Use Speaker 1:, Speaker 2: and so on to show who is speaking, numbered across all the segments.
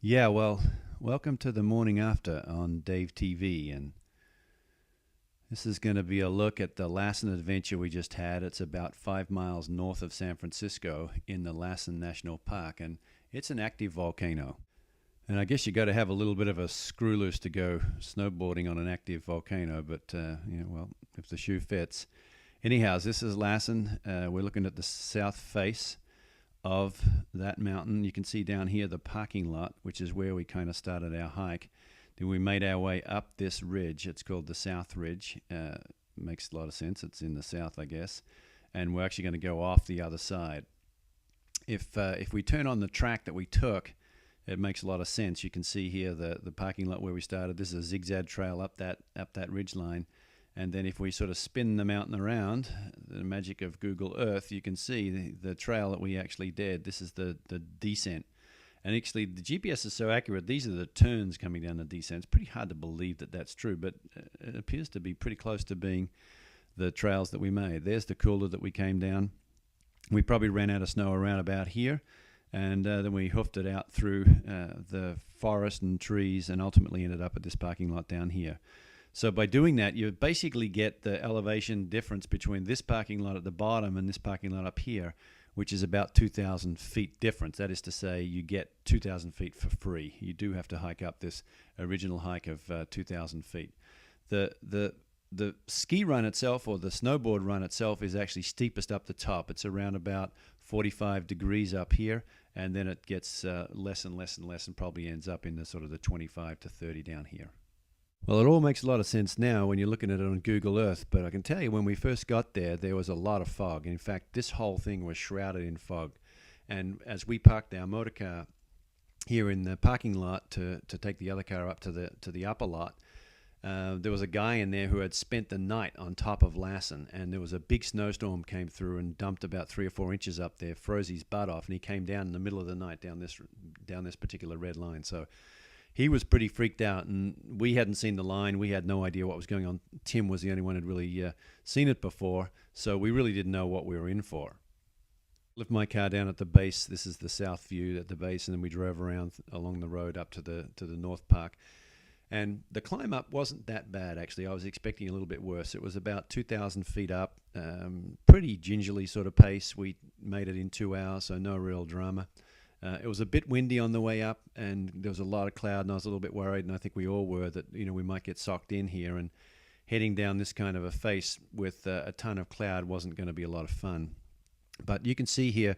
Speaker 1: Yeah, well, welcome to the morning after on Dave TV. And this is going to be a look at the Lassen adventure we just had. It's about 5 miles north of San Francisco in the Lassen National Park, and it's an active volcano. And I guess you got to have a little bit of a screw loose to go snowboarding on an active volcano, but, well, if the shoe fits. Anyhow, this is Lassen. We're looking at the south face of that mountain. You can see down here the parking lot, which is where we kind of started our hike. Then we made our way up this ridge. It's called the South Ridge. Makes a lot of sense. It's in the south, I guess. And we're actually going to go off the other side. If we turn on the track that we took, it makes a lot of sense. You can see here the parking lot where we started. This is a zigzag trail up that ridge line. And then if we sort of spin the mountain around, the magic of Google Earth, you can see the trail that we actually did. This is the descent. And actually, the GPS is so accurate, these are the turns coming down the descent. It's pretty hard to believe that that's true, but it appears to be pretty close to being the trails that we made. There's the cooler that we came down. We probably ran out of snow around about here, and then we hoofed it out through the forest and trees and ultimately ended up at this parking lot down here. So by doing that, you basically get the elevation difference between this parking lot at the bottom and this parking lot up here, which is about 2,000 feet difference. That is to say, you get 2,000 feet for free. You do have to hike up this original hike of 2,000 feet. The ski run itself, or the snowboard run itself, is actually steepest up the top. It's around about 45 degrees up here, and then it gets less and less and less, and probably ends up in the sort of the 25 to 30 down here. Well, it all makes a lot of sense now when you're looking at it on Google Earth, but I can tell you when we first got there was a lot of fog. In fact, this whole thing was shrouded in fog. And as we parked our motor car here in the parking lot to take the other car up to the upper lot, there was a guy in there who had spent the night on top of Lassen, and there was a big snowstorm came through and dumped about 3 or 4 inches up there, froze his butt off, and he came down in the middle of the night down this particular red line. So he was pretty freaked out, and we hadn't seen the line. We had no idea what was going on. Tim was the only one who'd really seen it before, so we really didn't know what we were in for. Left my car down at the base. This is the south view at the base, and then we drove around along the road up to the North Park. And the climb up wasn't that bad, actually. I was expecting a little bit worse. It was about 2,000 feet up, pretty gingerly sort of pace. We made it in 2 hours, so no real drama. It was a bit windy on the way up, and there was a lot of cloud, and I was a little bit worried, and I think we all were, that we might get socked in here, and heading down this kind of a face with a ton of cloud wasn't going to be a lot of fun. But you can see here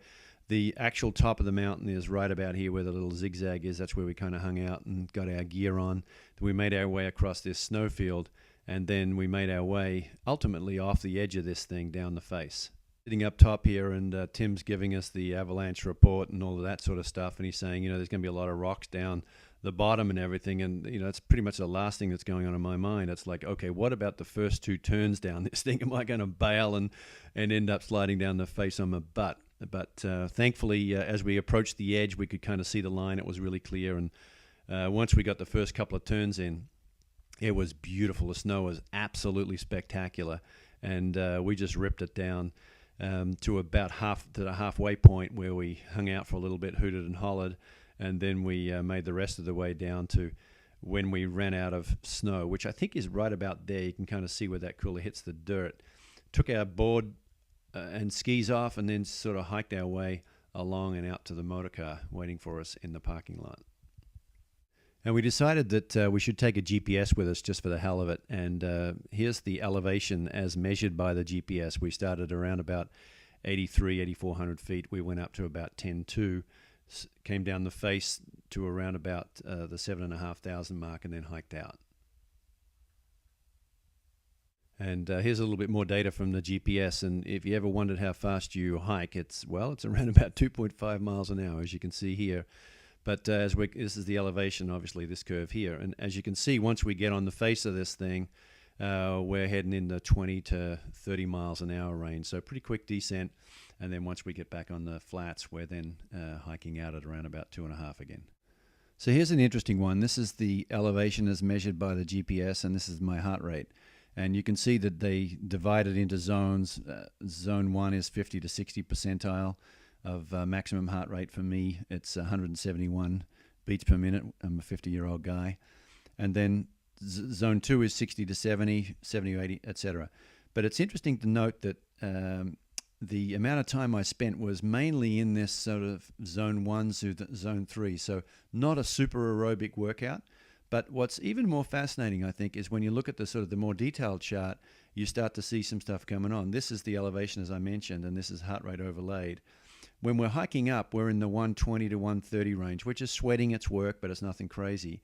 Speaker 1: the actual top of the mountain is right about here where the little zigzag is. That's where we kind of hung out and got our gear on. We made our way across this snowfield, and then we made our way ultimately off the edge of this thing down the face. Sitting up top here, and Tim's giving us the avalanche report and all of that sort of stuff, and he's saying, there's going to be a lot of rocks down the bottom and everything, and it's pretty much the last thing that's going on in my mind. It's like, okay, what about the first 2 turns down this thing? Am I going to bail and end up sliding down the face on my butt? But thankfully, as we approached the edge, we could kind of see the line. It was really clear, and once we got the first couple of turns in, it was beautiful. The snow was absolutely spectacular, and we just ripped it down to about the halfway point, where we hung out for a little bit, hooted and hollered, and then we made the rest of the way down to when we ran out of snow, which I think is right about there. You can kind of see where that cooler hits the dirt. Took our board and skis off, and then sort of hiked our way along and out to the motor car waiting for us in the parking lot. And we decided that we should take a GPS with us just for the hell of it. And here's the elevation as measured by the GPS. We started around about 8,400 feet. We went up to about 10,200, came down the face to around about the 7,500 mark, and then hiked out. And here's a little bit more data from the GPS. And if you ever wondered how fast you hike, it's around about 2.5 miles an hour, as you can see here. But this is the elevation, obviously, this curve here. And as you can see, once we get on the face of this thing, we're heading in the 20 to 30 miles an hour range. So pretty quick descent. And then once we get back on the flats, we're then hiking out at around about 2.5 again. So here's an interesting one. This is the elevation as measured by the GPS, and this is my heart rate. And you can see that they divide it into zones. Zone 1 is 50 to 60 percentile of maximum heart rate. For me, it's 171 beats per minute. I'm a 50-year-old guy. And then zone 2 is 60 to 70, 70 to 80, etc. But it's interesting to note that the amount of time I spent was mainly in this sort of zone 1 to zone 3. So not a super aerobic workout. But what's even more fascinating, I think, is when you look at the sort of the more detailed chart, you start to see some stuff coming on. This is the elevation, as I mentioned, and this is heart rate overlaid. When we're hiking up, we're in the 120 to 130 range, which is sweating its work, but it's nothing crazy.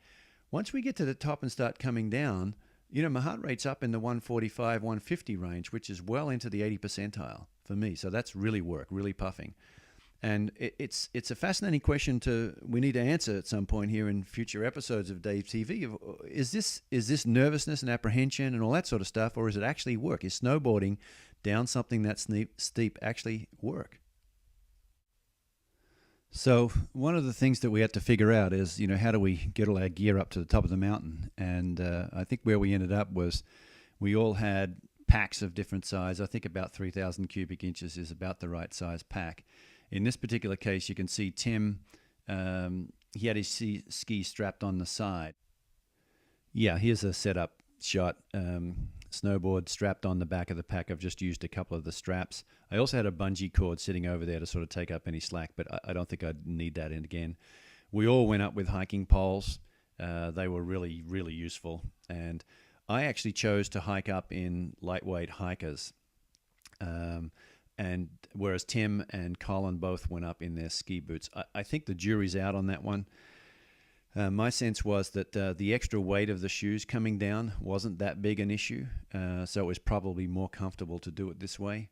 Speaker 1: Once we get to the top and start coming down, my heart rate's up in the 145, 150 range, which is well into the 80 percentile for me. So that's really work, really puffing. And it's a fascinating question we need to answer at some point here in future episodes of Dave TV. Is this nervousness and apprehension and all that sort of stuff, or is it actually work? Is snowboarding down something that steep actually work? So one of the things that we had to figure out is, how do we get all our gear up to the top of the mountain? And I think where we ended up was we all had packs of different size. I think about 3,000 cubic inches is about the right size pack. In this particular case, you can see Tim, he had his ski strapped on the side. Yeah, here's a setup shot. Snowboard strapped on the back of the pack. I've just used a couple of the straps. I also had a bungee cord sitting over there to sort of take up any slack, but I don't think I'd need that in again. We all went up with hiking poles. They were really, really useful. And I actually chose to hike up in lightweight hikers. And whereas Tim and Colin both went up in their ski boots. I think the jury's out on that one. My sense was that the extra weight of the shoes coming down wasn't that big an issue, so it was probably more comfortable to do it this way.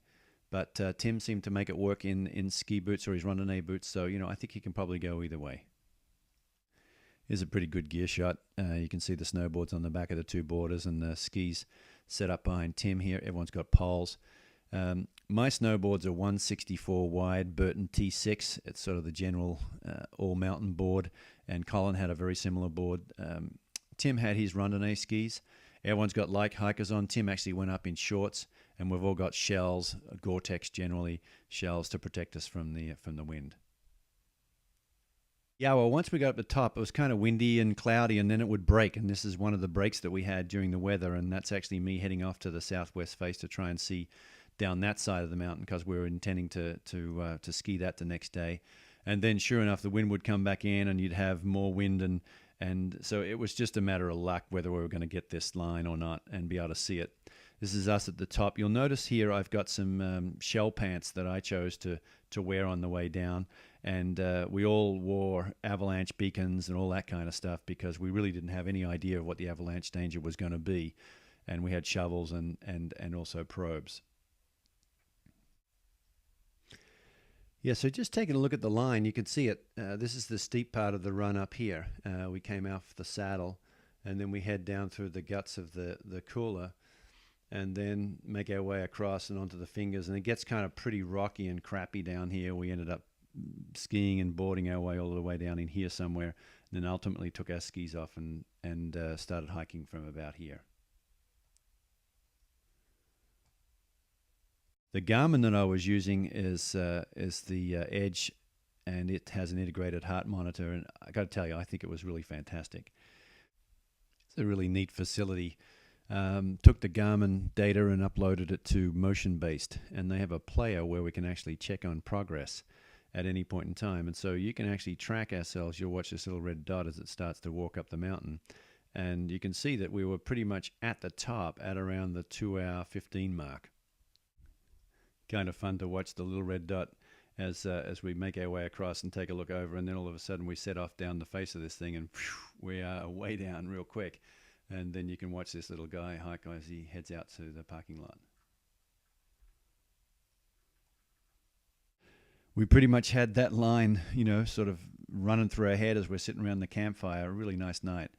Speaker 1: But Tim seemed to make it work in ski boots or his randonnée boots, so I think he can probably go either way. Here's a pretty good gear shot. You can see the snowboards on the back of the two boarders and the skis set up behind Tim here. Everyone's got poles. My snowboards are 164 wide Burton T6. It's sort of the general all-mountain board, and Colin had a very similar board. Tim had his randonnée skis. Everyone's got like hikers on. Tim actually went up in shorts, and we've all got shells, Gore-Tex generally, shells to protect us from the wind. Yeah, well, once we got up the top, it was kind of windy and cloudy, and then it would break, and this is one of the breaks that we had during the weather, and that's actually me heading off to the southwest face to try and see down that side of the mountain because we were intending to ski that the next day. And then sure enough, the wind would come back in and you'd have more wind. And so it was just a matter of luck whether we were going to get this line or not and be able to see it. This is us at the top. You'll notice here I've got some shell pants that I chose to wear on the way down. And we all wore avalanche beacons and all that kind of stuff because we really didn't have any idea of what the avalanche danger was going to be. And we had shovels and also probes. Yeah, so just taking a look at the line, you can see it. This is the steep part of the run up here. We came off the saddle, and then we head down through the guts of the cooler, and then make our way across and onto the fingers. And it gets kind of pretty rocky and crappy down here. We ended up skiing and boarding our way all the way down in here somewhere, and then ultimately took our skis off and started hiking from about here. The Garmin that I was using is the Edge, and it has an integrated heart monitor. And I got to tell you, I think it was really fantastic. It's a really neat facility. Took the Garmin data and uploaded it to Motion-Based, and they have a player where we can actually check on progress at any point in time. And so you can actually track ourselves. You'll watch this little red dot as it starts to walk up the mountain. And you can see that we were pretty much at the top at around the 2-hour 15 mark. Kind of fun to watch the little red dot as we make our way across and take a look over, and then all of a sudden we set off down the face of this thing, and we are way down real quick. And then you can watch this little guy hike as he heads out to the parking lot. We pretty much had that line, sort of running through our head as we're sitting around the campfire. A really nice night.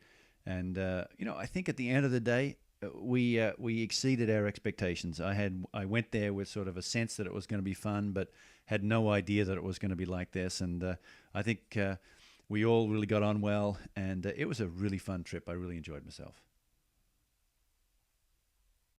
Speaker 1: And, I think at the end of the day, we exceeded our expectations. I went there with sort of a sense that it was going to be fun, but had no idea that it was going to be like this. And I think we all really got on well, and it was a really fun trip. I really enjoyed myself.